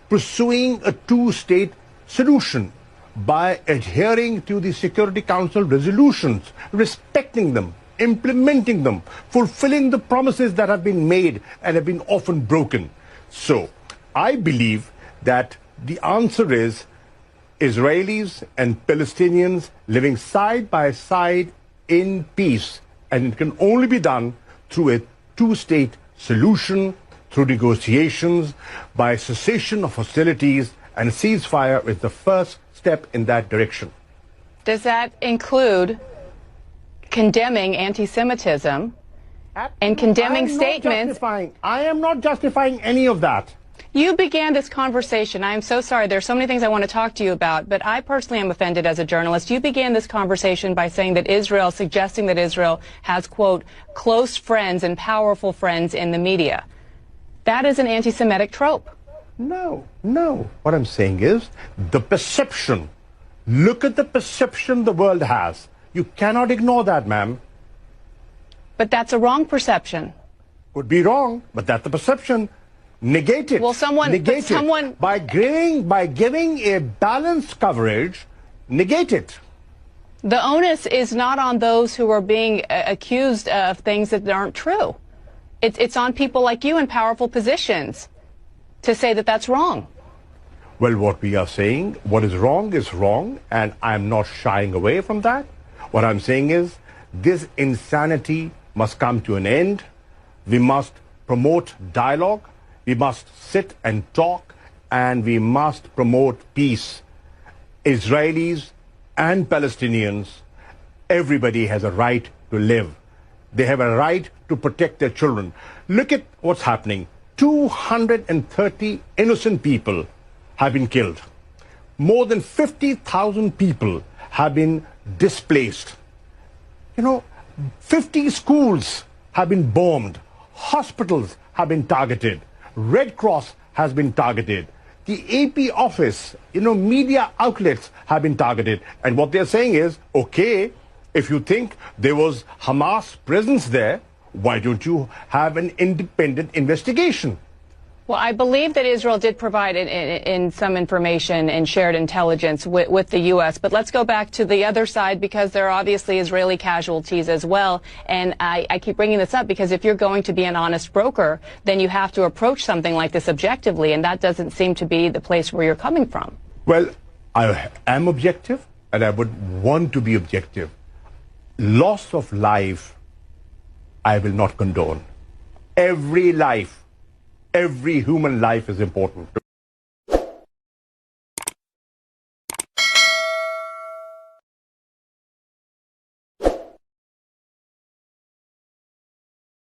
pursuing a two-state solution by adhering to the Security Council resolutions, respecting them, implementing them, fulfilling the promises that have been made and have been often broken. So, I believe that the answer is Israelis and Palestinians living side by side in peace, and it can only be done through a two-state solution, through negotiations, by cessation of hostilities, and ceasefire is the first step in that direction. Does that include condemning anti-Semitism and condemning statements? I am not justifying any of that. You began this conversation. I am so sorry. There's so many things I want to talk to you about, but I personally am offended as a journalist. You began this conversation by saying that Israel, suggesting that Israel has, quote, close friends and powerful friends in the media. That is an anti-Semitic trope. No. What I'm saying is the perception. Look at the perception the world has. You cannot ignore that, ma'am. But that's a wrong perception. Could be wrong, but that's the perception. Negate it. Well, negate it. By giving a balanced coverage, negate it. The onus is not on those who are being accused of things that aren't true. It's on people like you in powerful positions to say that that's wrong. Well, what we are saying, what is wrong, and I'm not shying away from that. What I'm saying is this insanity must come to an end. We must promote dialogue. We must sit and talk, and we must promote peace. Israelis and Palestinians, everybody has a right to live. They have a right to protect their children. Look at what's happening. 230 innocent people have been killed. More than 50,000 people have been displaced. 50 schools have been bombed. Hospitals have been targeted. Red Cross has been targeted. The AP office, media outlets have been targeted. And what they're saying is, okay, if you think there was Hamas presence there, why don't you have an independent investigation? Well, I believe that Israel did provide in some information and shared intelligence with the U.S. But let's go back to the other side, because there are obviously Israeli casualties as well. And I keep bringing this up because if you're going to be an honest broker, then you have to approach something like this objectively. And that doesn't seem to be the place where you're coming from. Well, I am objective, and I would want to be objective. Loss of life, I will not condone. Every life, every human life is important.